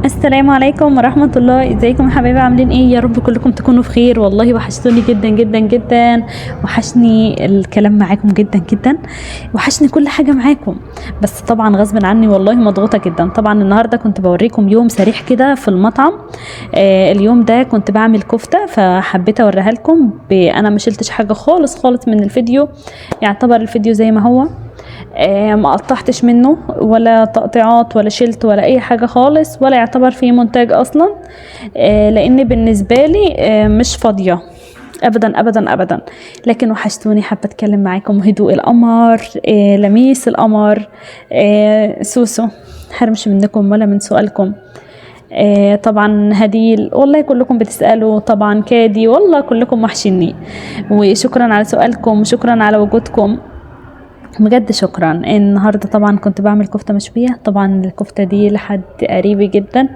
السلام عليكم ورحمة الله. ازيكم يا حبايبي؟ عاملين ايه؟ يا رب كلكم تكونوا بخير. والله وحشتوني جدا جدا جدا، وحشني الكلام معاكم جدا جدا، وحشني كل حاجة معاكم. بس طبعا غصب عني والله مضغوطة جدا. طبعا النهاردة كنت بوريكم يوم سريح كده في المطعم. اليوم ده كنت بعمل كفتة، فحبيت اوريها لكم. انا ما شلتش حاجة خالص خالص من الفيديو، يعتبر الفيديو زي ما هو. ما قطعتش منه ولا تقطيعات ولا شلت ولا اي حاجة خالص، ولا يعتبر فيه مونتاج اصلا. لان بالنسبة لي مش فاضية ابدا ابدا ابدا. لكن وحشتوني، حابة اتكلم معاكم. هدوء القمر، لميس القمر، سوسو، حرمش منكم ولا من سؤالكم. طبعا هديل، والله كلكم بتسألوا. طبعا كادي، والله كلكم وحشيني. وشكرا على سؤالكم، وشكرا على وجودكم، بجد شكرا. النهارده طبعا كنت بعمل كفته مشويه. طبعا الكفته دي لحد قريبي جدا،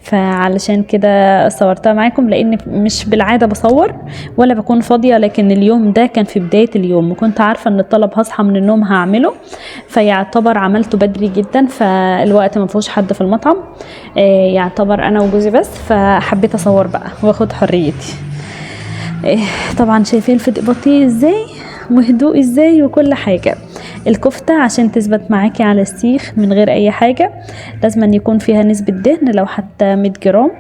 فعلشان كده صورتها معاكم، لان مش بالعاده بصور ولا بكون فاضيه. لكن اليوم ده كان في بدايه اليوم، وكنت عارفه ان الطلب هصحى من النوم هعمله، فيعتبر عملته بدري جدا. فالوقت ما فيهوش حد في المطعم، يعتبر انا وجوزي بس. فحبيت اصور بقى واخد حريتي. طبعا شايفين الفيديو بطيء ازاي وهدوء ازاي وكل حاجة. الكفتة عشان تثبت معاكي على السيخ من غير اي حاجة، لازم أن يكون فيها نسبة دهن، لو حتى 100 جرام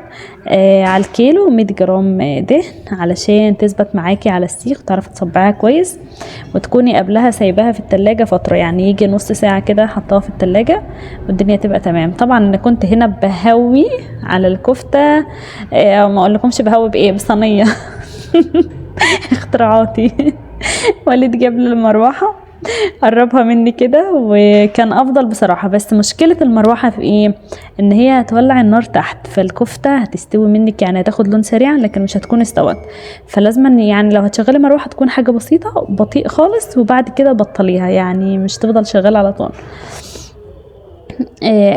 على الكيلو، 100 جرام دهن، علشان تثبت معاكي على السيخ وتعرفي تصبعها كويس. وتكوني قبلها سايباها في التلاجة فترة، يعني يجي نص ساعة كده حطاها في التلاجة والدنيا تبقى تمام. طبعا انا كنت هنا بهوي على الكفتة، ما اقول لكمش بهوي بايه، بصينية اختراعاتي. والد جاب لي المروحه، قربها مني كده، وكان افضل بصراحه. بس مشكله المروحه في ايه؟ ان هي هتولع النار تحت، فالكفته هتستوي منك، يعني هتاخد لون سريع لكن مش هتكون استوت. فلازم يعني لو هتشغلي مروحه تكون حاجه بسيطه بطيء خالص، وبعد كده بطليها، يعني مش تفضل شغاله على طول.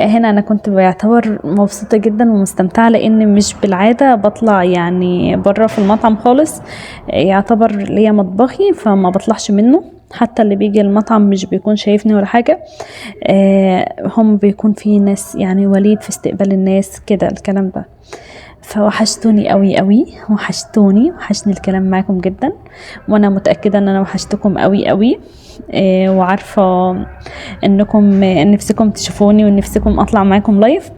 هنا انا كنت بعتبر مبسوطه جدا ومستمتعه، لان مش بالعاده بطلع يعني بره في المطعم خالص. يعتبر ليا مطبخي، فما بطلعش منه. حتى اللي بيجي المطعم مش بيكون شايفني ولا حاجه. هم بيكون في ناس، يعني وليد في استقبال الناس كده الكلام ده. فوحشتوني قوي قوي، وحشني الكلام معاكم جدا. وانا متاكده ان انا وحشتكم قوي قوي. وعارفه انكم نفسكم تشوفوني ونفسكم اطلع معاكم لايف.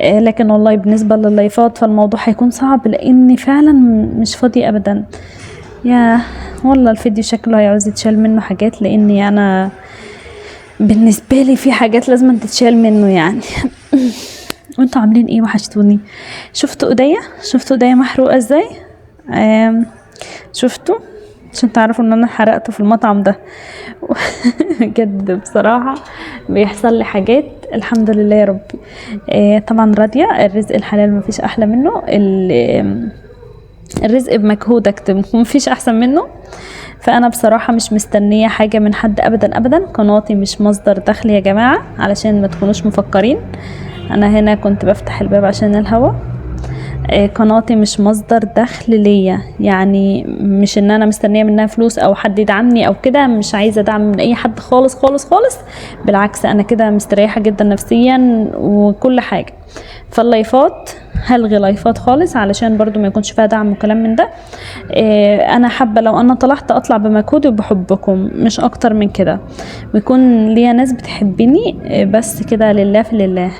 لكن والله بالنسبه لللايفات فالموضوع هيكون صعب، لاني فعلا مش فاضيه ابدا. يا والله الفيديو شكله هيعوز يتشال منه حاجات، لاني انا بالنسبه لي في حاجات لازم تتشال منه يعني. وانتوا عاملين ايه؟ وحشتوني. شفتوا ايديا محروقه ازاي؟ شفتوا؟ عشان تعرفوا ان انا حرقت في المطعم ده. بجد بصراحة بيحصل لي حاجات، الحمد لله يا ربي. طبعا راضية، الرزق الحلال مفيش احلى منه. الرزق بمجهودك مفيش احسن منه. فانا بصراحة مش مستنية حاجة من حد ابدا ابدا. قناتي مش مصدر دخل يا جماعة، علشان ما تكونوش مفكرين. انا هنا كنت بفتح الباب عشان الهوا. قناتي مش مصدر دخل ليا، يعني مش ان انا مستنيه منها فلوس او حد يدعمني او كده. مش عايزه دعم من اي حد خالص خالص خالص، بالعكس انا كده مستريحه جدا نفسيا وكل حاجه. فاللايفات هلغي لايفات خالص، علشان برضو ما يكونش فيها دعم وكلام من ده. انا حابه لو انا طلعت اطلع بمجهودي وبحبكم، مش اكتر من كده، ويكون ليا ناس بتحبني بس كده، لله في لله.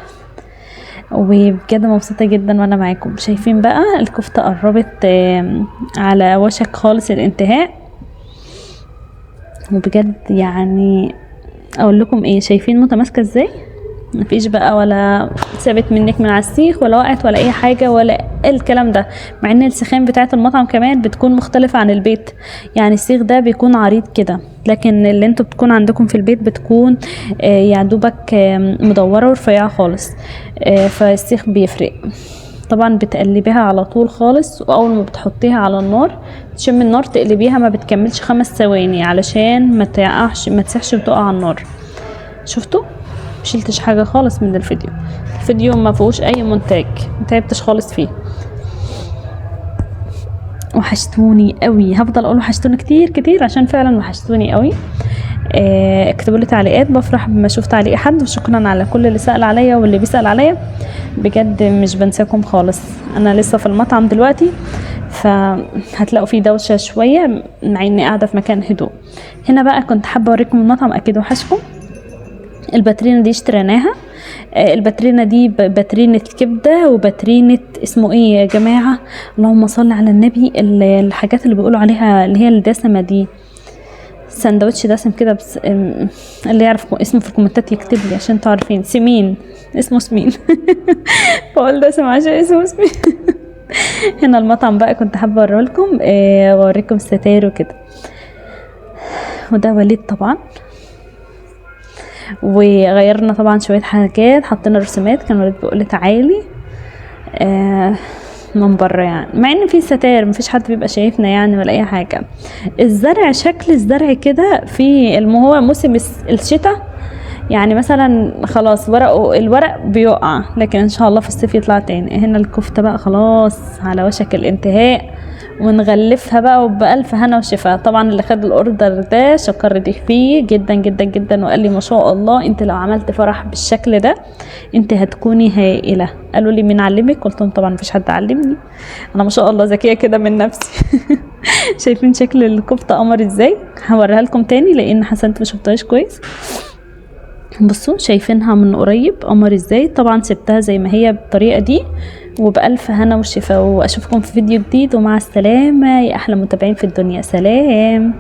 وبجد مبسوطة جدا وانا معاكم. شايفين بقى الكفتة قربت على وشك خالص الانتهاء. وبجد يعني اقول لكم ايه، شايفين متماسكة ازاي؟ مفيش بقى ولا سابت منك من على السيخ، ولا وقعت، ولا اي حاجه، ولا الكلام ده. مع ان السخان بتاعه المطعم كمان بتكون مختلفه عن البيت. يعني السيخ ده بيكون عريض كده، لكن اللي انتوا بتكون عندكم في البيت بتكون يا دوبك مدوره ورفيعه خالص. فالسيخ بيفرق. طبعا بتقلبيها على طول خالص، واول ما بتحطيها على النار تشم النار تقلبيها، ما بتكملش 5 ثواني علشان ما تسيحش وتقع على النار. شفتوا؟ مشيلتش حاجه خالص من الفيديو ما فيهوش اي مونتاج، متعبتش خالص فيه. وحشتوني قوي، هفضل اقول وحشتوني كتير كتير، عشان فعلا وحشتوني قوي. اكتبوا لي تعليقات، بفرح بما اشوف تعليق حد، وشكرا على كل اللي سأل عليا واللي بيسأل عليا، بجد مش بنساكم خالص. انا لسه في المطعم دلوقتي فهتلاقوا فيه دوشة شوية مع اني قاعدة في مكان هدوء. هنا بقى كنت حابة اوريكم المطعم، اكيد وحشكم. الباترينا دي اشتريناها، الباترينا دي باترينة كبدة وباترينة اسمه ايه يا جماعة، اللهم صل على النبي، الحاجات اللي بيقولوا عليها اللي هي الدسمة دي، سندوتش دسم كده، بس اللي يعرف اسمه في الكومنتات يكتب لي عشان انتوا عارفين. سمين، اسمه سمين. بقول دسم عشان اسمه سمين. هنا المطعم بقى كنت حابة اوريكم، واوريكم الستاير وكده. وده وليد طبعا، وغيرنا طبعا شوية حاجات، حطينا رسومات، كان وليد بيقول لي تعالي من بره يعني، مع ان في ستاير مفيش حد بيبقى شايفنا يعني ولا اي حاجه. الزرع، شكل الزرع كده في هو موسم الشتاء يعني، مثلا خلاص الورق بيقع، لكن ان شاء الله في الصيف يطلع تاني. هنا الكفته بقى خلاص على وشك الانتهاء، ونغلفها بقى وبألف هنا وشفا. طبعا اللي خد الاوردر ده شكر لي فيه جدا جدا جدا، وقال لي ما شاء الله انت لو عملت فرح بالشكل ده انت هتكوني هائله. قالوا لي مين علمك؟ قلت لهم طبعا مفيش حد علمني، انا ما شاء الله ذكيه كده من نفسي. شايفين شكل الكفته قمر ازاي؟ هوريها لكم تاني لان حسنت ما شفتهاش كويس. بصوا شايفينها من قريب قمر ازاي. طبعا سبتها زي ما هي بالطريقه دي، وبألف هنا والشفا. واشوفكم في فيديو جديد، ومع السلامه يا احلى متابعين في الدنيا. سلام.